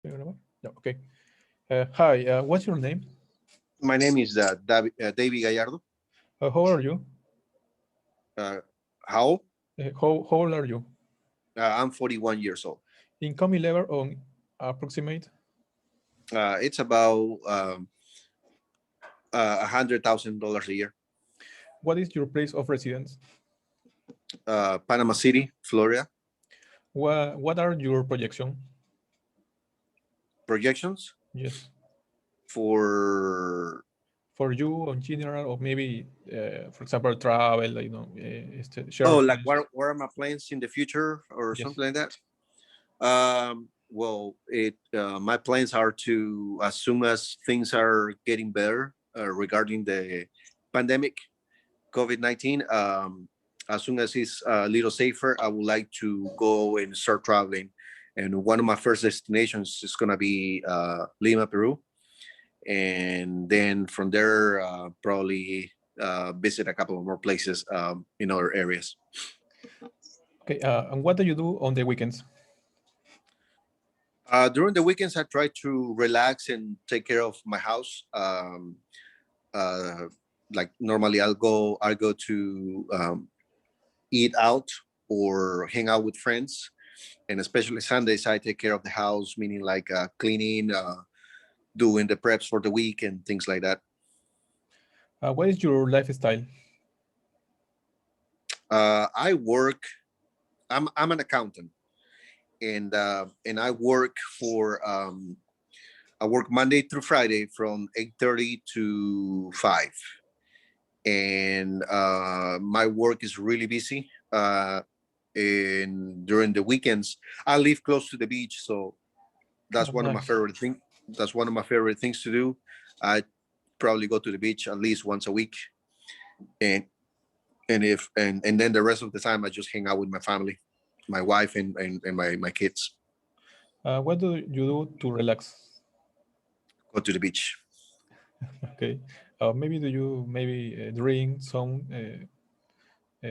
Yeah, okay. Hi, what's your name? My name is Davy Gallardo. How are you? Uh, how? How old are you? I'm 41 years old. Income level on approximate? It's about $100,000 a year. What is your place of residence? Panama City, Florida. What are your projection? Projections Yes. for For you in general, or maybe, for example, travel, oh, short like terms. where are my plans in the future or Yes. something like that. Well, it my plans are to, as soon as things are getting better regarding the pandemic, COVID-19. As soon as it's a little safer, I would like to go and start traveling. And one of my first destinations is going to be Lima, Peru. And then from there, probably visit a couple of more places in other areas. Okay. And what do you do on the weekends? During the weekends, I try to relax and take care of my house. Uh, like normally, I'll go to eat out or hang out with friends, and especially Sundays I take care of the house, meaning like cleaning, doing the preps for the week and things like that. What is your lifestyle? I work. I'm an accountant, and I work for I work Monday through Friday from 8:30 to 5, and my work is really busy. And during the weekends, I live close to the beach, so that's one of my Nice. favorite things. That's one of my favorite things to do. I probably go to the beach at least once a week, and and then the rest of the time I just hang out with my family, my wife and my kids. What do you do to relax? Go to the beach. Okay. Maybe do you maybe drink some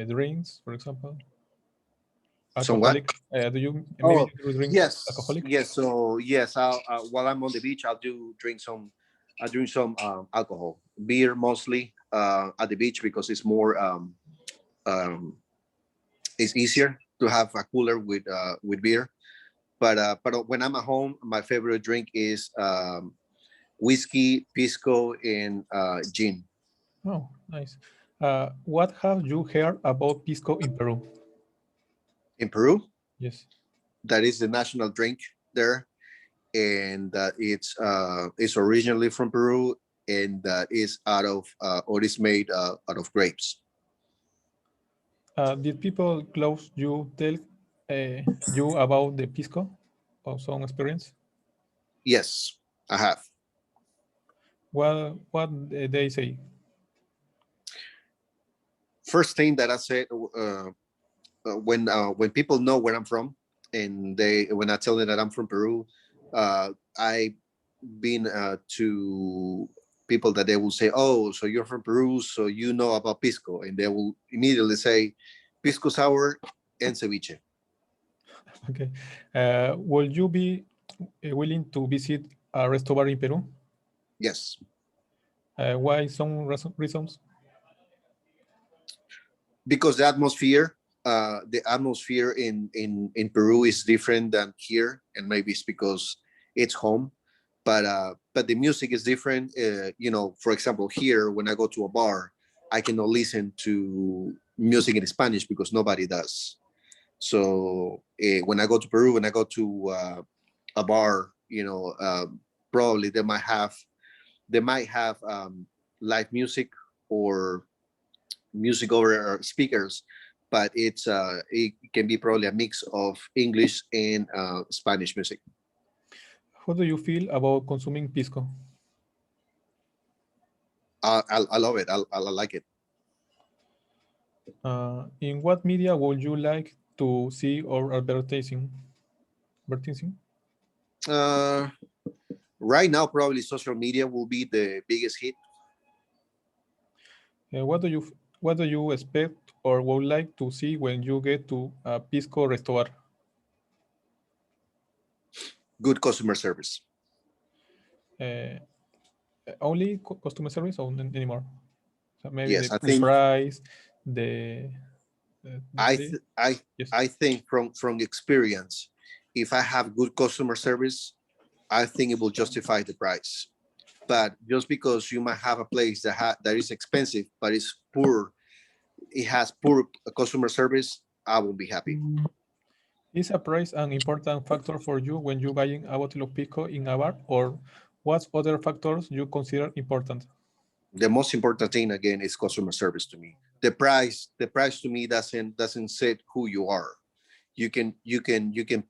drinks, for example? Somewhat. Alcoholic? Do you maybe Oh, you do drink yes, alcoholic? yes. So yes, I'll while I'm on the beach, I'll do drink some. I drink some alcohol, beer mostly at the beach because um, it's easier to have a cooler with beer. But when I'm at home, my favorite drink is whiskey, pisco, and gin. Oh, nice. What have you heard about pisco in Peru? In Peru, Yes. that is the national drink there, and it's originally from Peru, and is out of or is made out of grapes. Did people close you tell you about the pisco or some experience? Yes, I have. Well, what they say? First thing that I said when people know where I'm from, and they when I tell them that I'm from Peru, I been to people that they will say, "Oh, so you're from Peru, so you know about pisco," and they will immediately say, "Pisco sour and ceviche." Okay. Will you be willing to visit a restaurant in Peru? Yes, Why some reasons? because the atmosphere in Peru is different than here, and maybe it's because it's home. But the music is different. For example, here when I go to a bar, I cannot listen to music in Spanish because nobody does. So when I go to Peru, when I go to a bar, probably they might have live music or music over speakers, but it can be probably a mix of English and Spanish music. How do you feel about consuming pisco? I love it. I like it. In what media would you like to see or advertising? Advertising? Uh, right now, probably social media will be the biggest hit. What do you expect or would like to see when you get to a pisco restaurant? Good customer service. Only customer service or anymore? So maybe Yes, I the think price, the yes. I think from experience, if I have good customer service, I think it will justify the price. But just because you might have a place that is expensive but it's poor, it has poor customer service, I won't be happy. Is a price an important factor for you when you buying a bottle of pisco in a bar, or what other factors you consider important? The most important thing again is customer service to me. The price to me doesn't say who you are. You can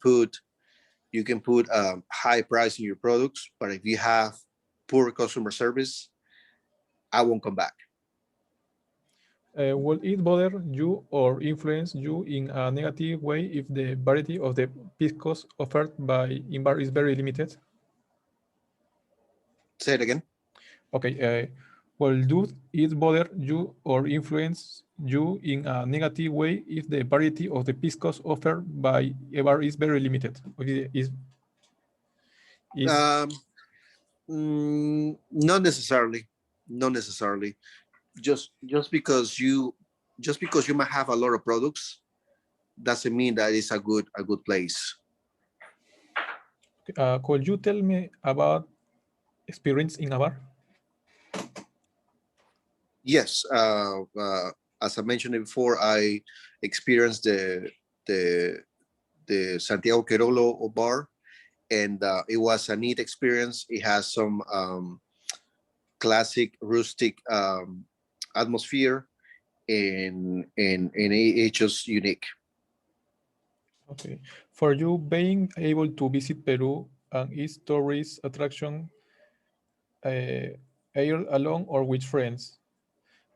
put high price in your products, but if you have poor customer service, I won't come back. Will it bother you or influence you in a negative way if the variety of the piscos offered by Inbar is very limited? Say it again. Okay, will do it bother you or influence you in a negative way if the variety of the piscos offered by a bar is very limited? Or is Um, Not necessarily. Not necessarily. Just because you might have a lot of products doesn't mean that it's a good place. could you tell me about experience in a bar? Yes. As I mentioned before, I experienced the the Santiago Querolo bar, and it was a neat experience. It has some classic rustic atmosphere, and it's just unique. Okay. For you, being able to visit Peru and its tourist attraction, either alone or with friends,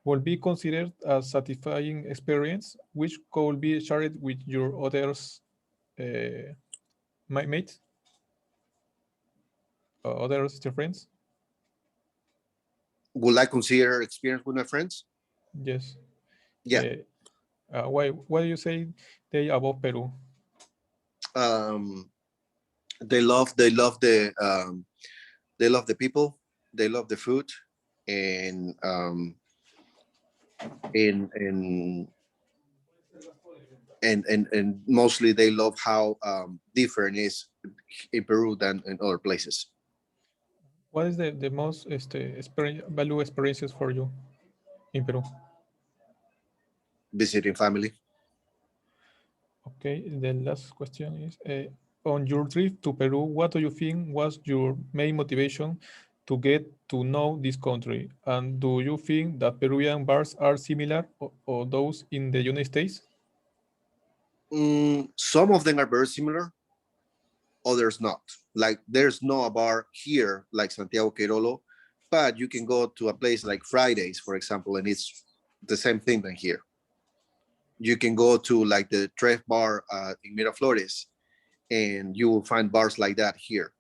will be considered a satisfying experience, which could be shared with your others, uh, mates, or others, your friends. Would I consider experience with my friends? Yes. Yeah. Why do you say they above Peru? Um, they love the people, they love the food, and and and and mostly they love how different it is in Peru than in other places. What is the most value experiences for you in Peru? Visiting family. Okay, the last question is on your trip to Peru, what do you think was your main motivation to get to know this country? And do you think that Peruvian bars are similar or those in the United States? Some of them are very similar, others not. Like there's no a bar here like Santiago Quirolo, but you can go to a place like Fridays, for example, and it's the same thing than here. You can go to like the Tref bar in Miraflores, and you will find bars like that here.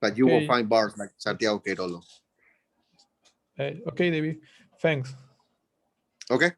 But you will Okay, find bars like yes. Santiago Quirolo. Okay, David, thanks. Okay.